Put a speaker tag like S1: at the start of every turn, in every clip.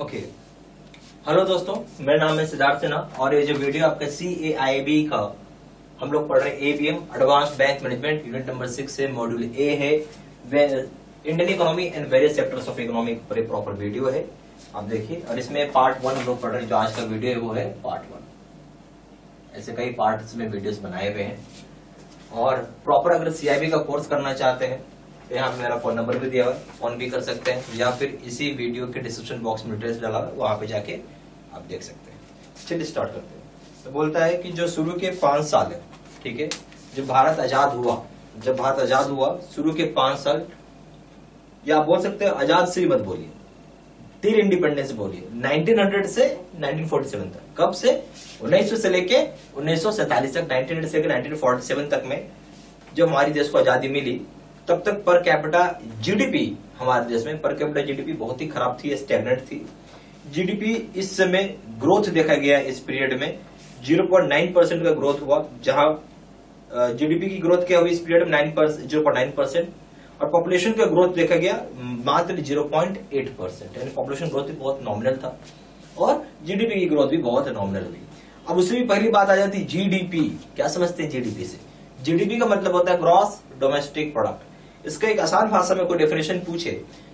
S1: Okay. Hello दोस्तों, मेरा नाम है सिद्धार्थ सिन्हा और ये जो वीडियो आपका CAIB का हम लोग पढ़ रहे हैं ABM advance bank management unit number 6 से मॉड्यूल ए है। Indian economy and various sectors of economy पर एक प्रॉपर वीडियो है, आप देखिए। और इसमें पार्ट 1 हम लोग पढ़ रहे हैं। जो आज का वीडियो है वो है पार्ट 1। ऐसे कई पार्ट्स में वीडियोस बनाए हुए हैं और प्रॉपर अगर CIB का कोर्स करना चाहते हैं तो यहाँ पे मेरा फोन नंबर भी दिया हुआ है, फोन भी कर सकते हैं या फिर इसी वीडियो के डिस्क्रिप्शन बॉक्स में डिटेल्स डाला हुआ है, वहां पे जाके आप देख सकते हैं। चलिए स्टार्ट करते हैं। तो बोलता है कि जो शुरू के 5 साल है, ठीक है, जब भारत आजाद हुआ शुरू के 5 साल, या आप बोल सकते हैं आजाद से मत बोलिए, टिल इंडिपेंडेंस बोलिए, 1900 से 1947 तक। कब से? 1900 से लेके 1947 तक, 1900 से लेकर 1947 तक में जब हमारी देश को आजादी मिली तब तक पर कैपिटा जीडीपी हमारे देश में पर कैपिटा जीडीपी बहुत ही खराब थी, स्टैग्नेंट थी। जीडीपी इस समय ग्रोथ देखा गया इस पीरियड में 0.9% का ग्रोथ हुआ, जहां जीडीपी की ग्रोथ क्या हुई इस पीरियड में 0.9%, और पॉपुलेशन का ग्रोथ देखा गया मात्र 0.8%, यानी पॉपुलेशन ग्रोथ भी बहुत नॉमिनल था और जीडीपी की ग्रोथ भी बहुत नॉमिनल हुई। अब उसमें भी पहली बात आ जाती जीडीपी। क्या समझते हैं जीडीपी से? जीडीपी का मतलब होता है ग्रॉस डोमेस्टिक प्रोडक्ट। इसका एक आसान भाषा में कोई डेफिनेशन पूछे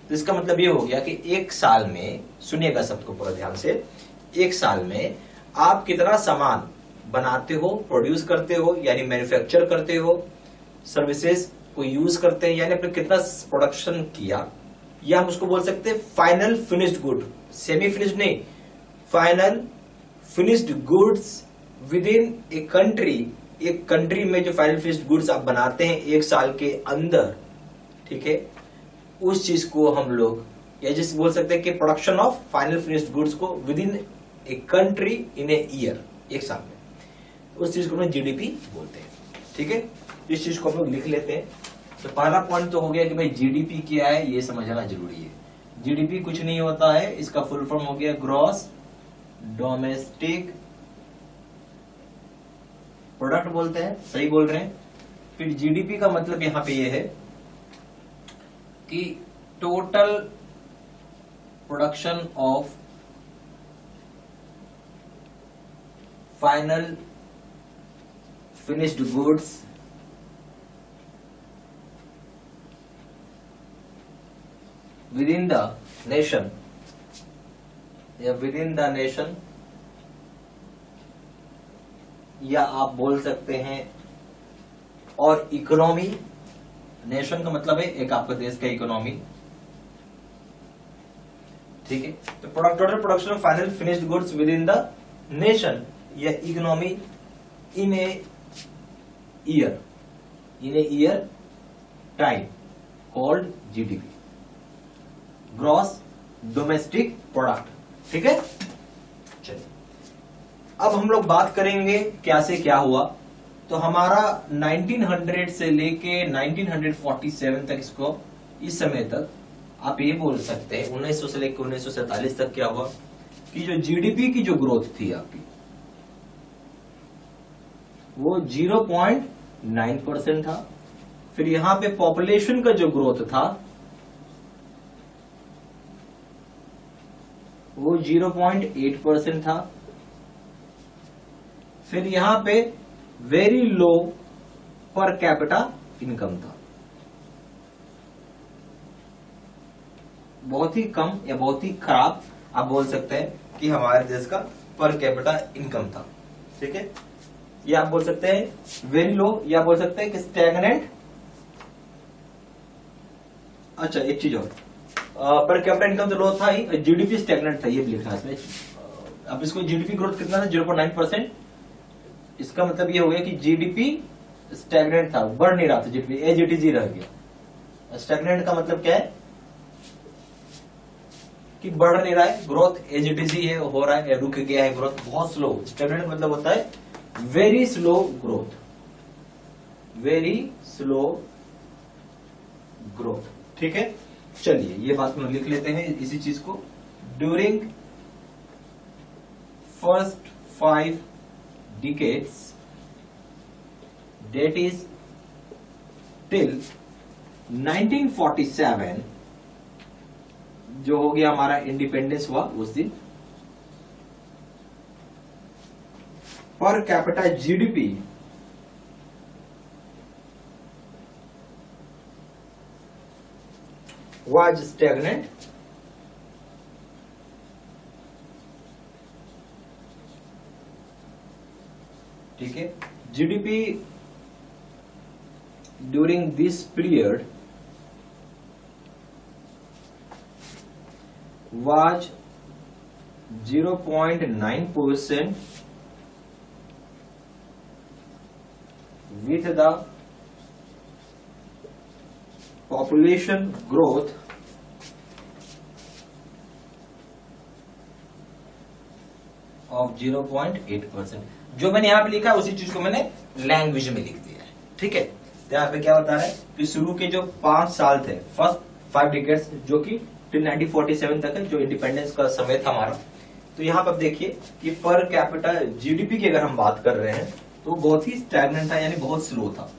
S1: तो इसका मतलब ये हो गया कि एक साल में, सुनिएगा शब्द को पूरा ध्यान से, एक साल में आप कितना सामान बनाते हो, प्रोड्यूस करते हो, यानी मैन्युफैक्चर करते हो, सर्विसेज को यूज करते हैं, यानी आपने कितना प्रोडक्शन किया, या हम उसको बोल सकते हैं final finished good, semi finished नहीं, final finished goods within a country. एक कंट्री में जो फाइनल फिनिश्ड गुड्स आप बनाते हैं एक साल के अंदर, ठीक है, उस चीज को हम लोग, या जिस बोल सकते हैं कि production of final finished goods को within a country in a year, एक साल में, उस चीज को हम जीडीपी बोलते हैं, ठीक है। इस चीज को हम लोग लिख लेते हैं। तो पहला पॉइंट तो हो गया कि भाई जीडीपी क्या है, ये समझना जरूरी है। जीडीपी कुछ नहीं होता है, इसका फुल फॉर्म हो गया ग्रॉस डोमेस्टिक प्रोडक्ट बोलते हैं, सही बोल रहे हैं। फिर जीडीपी का मतलब यहां पे ये है कि total production of final finished goods within the nation, या विद इन द नेशन, या आप बोल सकते हैं और इकोनॉमी। नेशन का मतलब है एक आपका देश का इकोनॉमी, ठीक है। तो total production of final finished goods within the nation या economy in a year time called GDP, gross domestic product, ठीक है। चलिए अब हम लोग बात करेंगे क्या से क्या हुआ। तो हमारा 1900 से लेके 1947 तक, इसको इस समय तक आप ये बोल सकते हैं 1900 से लेके 1947 तक क्या हुआ कि जो जीडीपी की जो ग्रोथ थी आपकी वो 0.9% था। फिर यहां पे पॉपुलेशन का जो ग्रोथ था वो 0.8% था। फिर यहां पे very low per capita income था, बहुत ही कम या बहुत ही खराब आप बोल सकते हैं कि हमारे देश का पर कैपिटा इनकम था, ठीक है। या आप बोल सकते हैं वेरी लो, या बोल सकते हैं कि स्टैग्नेंट। अच्छा एक चीज और, पर कैपिटा इनकम तो लो था ही, जीडीपी स्टैग्नेंट था, ये भी लिखना है इसमें। अब इसको जीडीपी ग्रोथ कितना था? 0.9%। इसका मतलब ये हो गया कि जीडीपी स्टैग्नेंट था, बढ़ नहीं रहा था, जीडीपी एजीटीजी रह गया। स्टैग्नेंट का मतलब क्या है कि बढ़ नहीं रहा है, ग्रोथ एजीटीजी है, हो रहा है, रुक गया है ग्रोथ, बहुत स्लो। स्टैग्नेंट मतलब होता है very slow growth, very slow growth, ठीक है। चलिए ये बात हम लिख लेते हैं इसी चीज को। During first 5 decades, that is till 1947, जो हो गया हमारा इंडिपेंडेंस हुआ उस दिन। Per capita GDP was stagnant ठीक है। GDP during this period was 0.9% with the population growth of 0.8%। जो मैंने यहाँ पे लिखा है उसी चीज को मैंने लैंग्वेज में लिख दिया है, ठीक है। तो यहाँ पे क्या बता रहा है कि शुरू के जो 5 साल थे, फर्स्ट 5 डिकेड्स, जो कि 1947 तक है, जो इंडिपेंडेंस का समय था हमारा। तो यहाँ पर देखिए कि पर कैपिटा जीडीपी की अगर हम बात कर रहे हैं तो बहुत ही स्टैग्नेंट था, यानी बहुत स्लो था।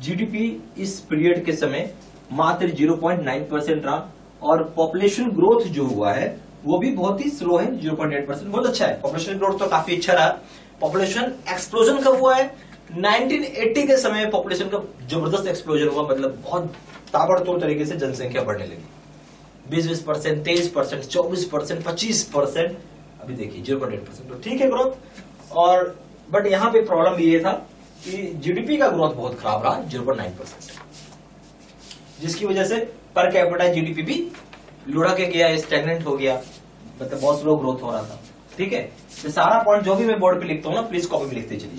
S1: जीडीपी इस पीरियड के समय मात्र 0.9% रहा, और पॉपुलेशन ग्रोथ जो हुआ है वो भी बहुत ही स्लो है, 0.8%। बहुत अच्छा है, पॉपुलेशन ग्रोथ तो काफी अच्छा रहा। पॉपुलेशन एक्सप्लोजन कब हुआ है? 1980 के समय पॉपुलेशन का जबरदस्त एक्सप्लोजन हुआ, मतलब बहुत ताबड़तोड़ तरीके से जनसंख्या बढ़ने लगी। 20% 23%, 24%, 25%, अभी देखिए 0.8%। तो ठीक है ग्रोथ, और बट यहाँ पे प्रॉब्लम ये था कि जीडीपी का ग्रोथ बहुत खराब रहा, 0.9%, जिसकी वजह से पर कैपिटा जीडीपी भी लुढ़क के गया, स्टैग्नेंट हो गया, मतलब बहुत स्लो ग्रोथ हो रहा था, ठीक है। तो सारा पॉइंट जो भी मैं बोर्ड पे लिखता हूं ना, प्लीज कॉपी में लिखते चलिए।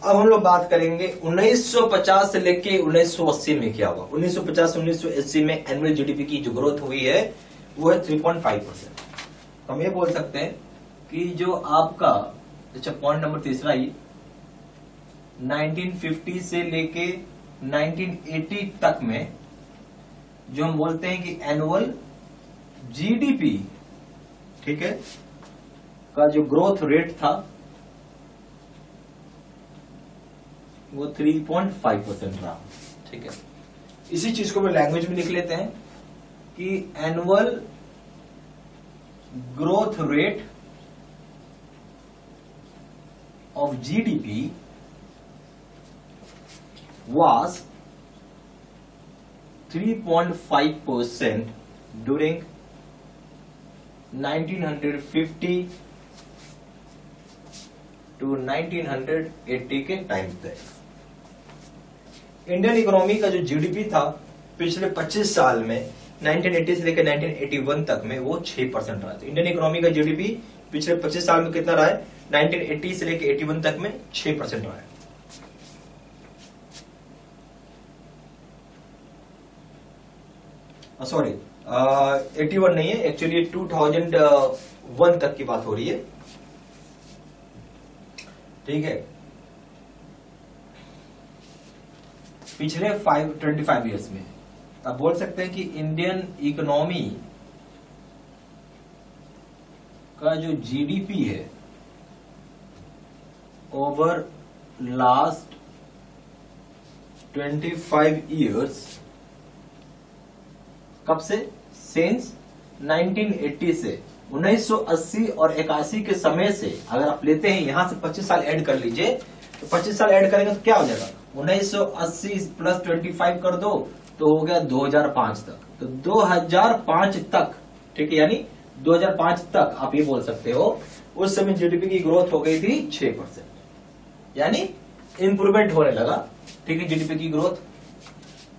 S1: अब हम लोग बात करेंगे 1950 से लेके 1980 में क्या हुआ। 1950-1980 में एनुअल जीडीपी की जो ग्रोथ हुई है वो है 3.5%। हम ये बोल सकते हैं कि जो आपका, अच्छा पॉइंट नंबर तीसरा ही, 1950 से लेके 1980 तक में जो हम बोलते हैं कि एनुअल जीडीपी, ठीक है, का जो ग्रोथ रेट था वो 3.5% रहा, ठीक है। इसी चीज को मैं लैंग्वेज में लिख लेते हैं कि annual growth rate of GDP was 3.5% during 1950 to 1980 के टाइम तक। इंडियन इकोनॉमी का जो जीडीपी था पिछले 25 साल में, 1980 से लेकर 1981 तक में, वो 6% रहा था। इंडियन इकोनॉमी का जीडीपी पिछले 25 साल में कितना रहा है? 1980 से लेकर 81 तक में 6% रहा है। सॉरी, 81 नहीं है, एक्चुअली 2001 तक की बात हो रही है, ठीक है। पिछले 25 ईयर्स में आप बोल सकते हैं कि इंडियन इकोनॉमी का जो जीडीपी है ओवर लास्ट 25 ईयर्स, कब से? सिंस 1980 से, 1980 और 81 के समय से अगर आप लेते हैं, यहां से 25 साल ऐड कर लीजिए, तो 25 साल ऐड करेंगे तो क्या हो जाएगा? 1980 प्लस 25 कर दो तो हो गया 2005 तक। तो 2005 तक, ठीक है, यानी 2005 तक आप ये बोल सकते हो उस समय जीडीपी की ग्रोथ हो गई थी 6%, यानी इंप्रूवमेंट होने लगा, ठीक है। जीडीपी की ग्रोथ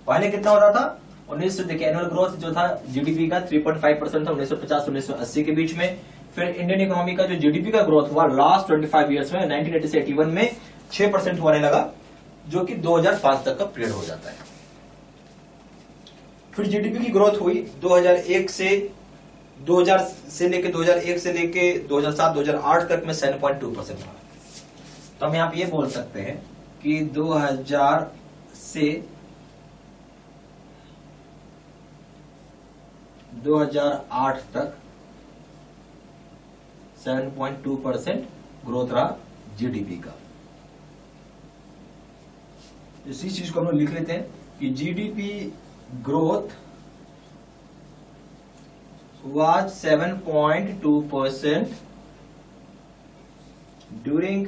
S1: पहले कितना हो रहा था? 1900 देखिए, एनुअल ग्रोथ जो था जीडीपी का 3.5% था 1950-1980 के बीच में। फिर इंडियन इकोनॉमी का जो जीडीपी का ग्रोथ हुआ लास्ट 25 ईयर्स में, 1980 से 81 में 6% होने लगा, जो कि 2005 तक का पीरियड हो जाता है। फिर जीडीपी की ग्रोथ हुई 2001 से 2000 से लेके 2001 से लेके 2007-2008 तक में 7.2% रहा। तो हम यहाँ पे ये बोल सकते हैं कि 2000 से 2008 तक 7.2% ग्रोथ रहा जीडीपी का। इसी चीज को हम लोग लिख लेते हैं कि जीडीपी ग्रोथ was 7.2% ड्यूरिंग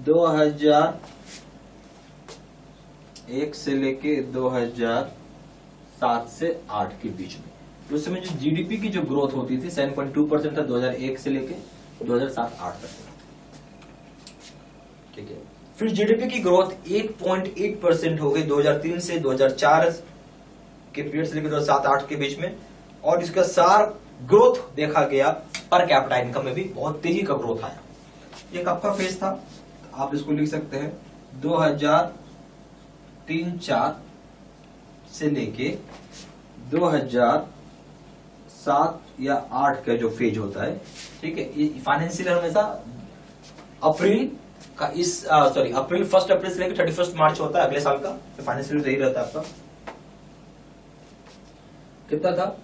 S1: 2001 से लेके 2007 से 8 के बीच में। तो उस समय जो जीडीपी की जो ग्रोथ होती थी 7.2% था 2001 से लेके 2007-8 तक। ठीक है, फिर जीडीपी की ग्रोथ 8.8% हो गई 2003 से 2004 के पीरियड से लेकर 2007-8 के बीच में। और इसका सार ग्रोथ देखा गया पर कैपिटा इनकम में भी बहुत तेजी का ग्रोथ आया। एक आपका फेज था, आप इसको लिख सकते हैं 2003-4 से लेके 2007 या 8 का जो फेज होता है। ठीक है, ये फाइनेंशियल हमेशा अप्रैल 1 अप्रैल से लेकर 31 मार्च होता है अगले साल का। तो फाइनेंशियल यही रहता है आपका। कितना था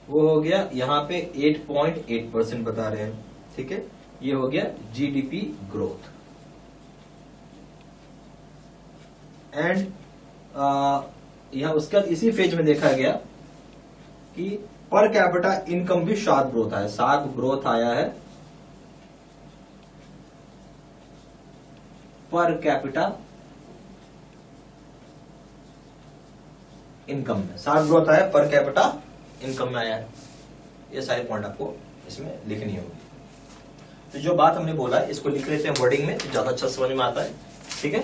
S1: वो हो गया यहाँ पे 8.8% बता रहे हैं। ठीक है, ये हो गया जीडीपी ग्रोथ। एंड यहां उसके बाद इसी फेज में देखा गया कि पर कैपिटा इनकम भी शार्प ग्रोथ आया, पर कैपिटा इनकम में शार्प ग्रोथ आया, पर कैपिटा इनकम में आया है। ये सारे पॉइंट आपको इसमें लिखनी होगी। तो जो बात हमने बोला है इसको लिख लेते हैं वर्डिंग में, तो ज्यादा अच्छा समझ में आता है। ठीक है,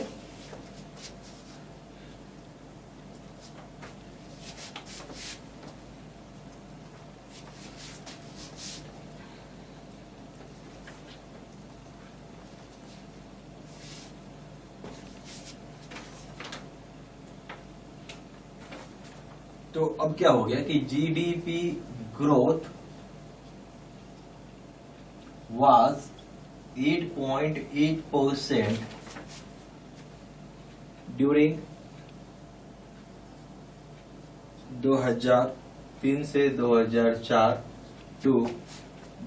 S1: तो अब क्या हो गया कि जीडीपी ग्रोथ was 8.8% ड्यूरिंग 2003 से 2004 टू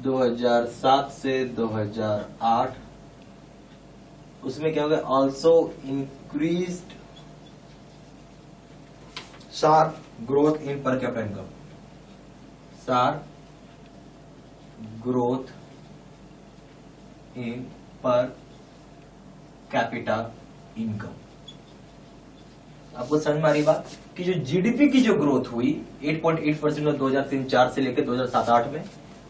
S1: 2007 से 2008। उसमें क्या हो गया, also increased sharp growth in per capita income, sharp growth in per capita income. आपको समझ में आ रही बात कि जो जीडीपी की जो ग्रोथ हुई 8.8% में 2003-4 से लेकर 2007-8 में,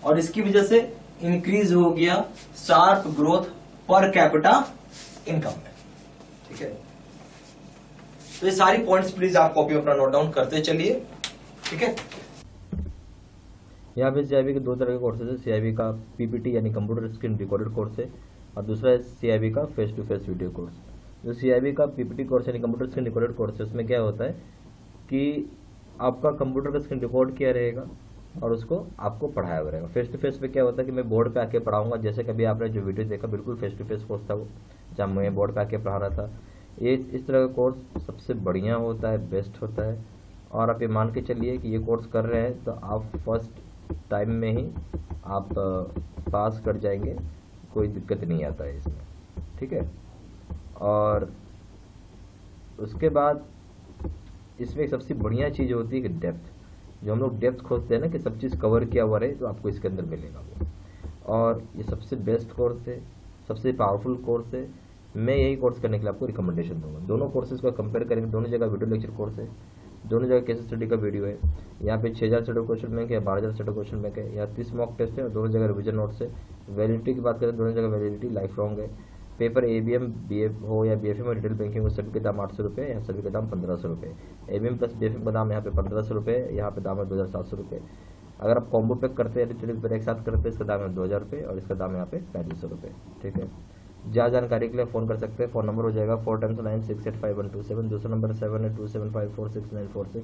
S1: और इसकी वजह से इंक्रीज हो गया sharp growth per capita income में। ठीक है, तो ये सारी पॉइंट्स प्लीज आप कॉपी अपना नोट डाउन करते चलिए। ठीक है,
S2: यहाँ पे सीआईबी के दो तरह के कोर्सेज है। सीआईबी का पीपीटी यानी कंप्यूटर स्क्रीन रिकॉर्डेड कोर्स है, और दूसरा है सीआईबी का face to face video course. जो सीआईबी का पीपीटी कोर्स यानी कंप्यूटर स्क्रीन रिकॉर्डेड कोर्स है, उसमें क्या होता है कि आपका कंप्यूटर का स्क्रीन रिकॉर्ड किया रहेगा और उसको आपको पढ़ाया रहेगा। फेस टू फेस पे क्या होता है कि मैं बोर्ड पे आके पढ़ाऊंगा, जैसे कभी आपने जो वीडियो देखा बिल्कुल फेस टू फेस कोर्स था वो, जहाँ मैं बोर्ड पे आके पढ़ा रहा था। ये इस तरह का कोर्स सबसे बढ़िया होता है, बेस्ट होता है। और आप ये मान के चलिए कि ये कोर्स कर रहे हैं तो आप फर्स्ट टाइम में ही आप पास कर जाएंगे, कोई दिक्कत नहीं आता है इसमें। ठीक है, और उसके बाद इसमें एक सबसे बढ़िया चीज़ होती है कि डेप्थ, जो हम लोग डेप्थ खोजते हैं ना कि सब चीज़ कवर किया हुआ रहे, तो आपको इसके अंदर मिलेगा वो। और ये सबसे बेस्ट कोर्स है, सबसे पावरफुल कोर्स है। मैं यही कोर्स करने के लिए आपको रिकमेंडेशन दूंगा। दोनों कोर्सेज को कंपेयर करेंगे, दोनों जगह वीडियो लेक्चर कोर्स है, दोनों जगह केस स्टडी का वीडियो है। यहाँ पे 6000 सेट क्वेश्चन बैंक है, 12000 सेट क्वेश्चन बैंक है। यहाँ 30 मॉक टेस्ट है और दोनों जगह रिविजन नोट्स है। वैलिडिटी की बात करें, दोनों जगह वैलिडिटी लाइफ लॉन्ग है। पेपर एबीएम बीएफ हो या बीएफए में रिटेल बैंकिंग हो, सभी के दाम 800 रुपये, यहाँ सभी के दाम 1500 रुपये। एबीएम प्लस बीएफए का दाम यहाँ पे 1500 रुपये, यहाँ पे दाम है 2700 रुपये। अगर आप कॉम्बो पैक करते हैं, रिटेल पेपर एक साथ करते हैं, इसका दाम है 2000 रुपये और इसका दाम यहाँ पे 3500 रुपये। ठीक है, ज्यादा जानकारी के लिए फोन कर सकते हैं। फोन नंबर हो जाएगा 4 9 6 8 5 1 2 7। दूसरा नंबर 7 2 7 5 4 6 9 4 6।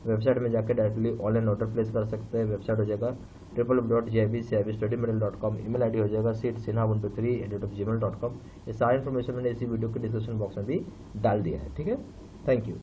S2: वेबसाइट में जाकर डायरेक्टली ऑनलाइन ऑर्डर प्लेस कर सकते हैं। वेबसाइट हो जाएगा www.gibcibstudymaterial.com। ईमेल आईडी हो जाएगा seedsinha123@gmail.com। ये सारी इन्फॉर्मेशन मैंने इसी वीडियो के डिस्क्रिप्शन बॉक्स में भी डाल दिया है। ठीक है, थैंक यू।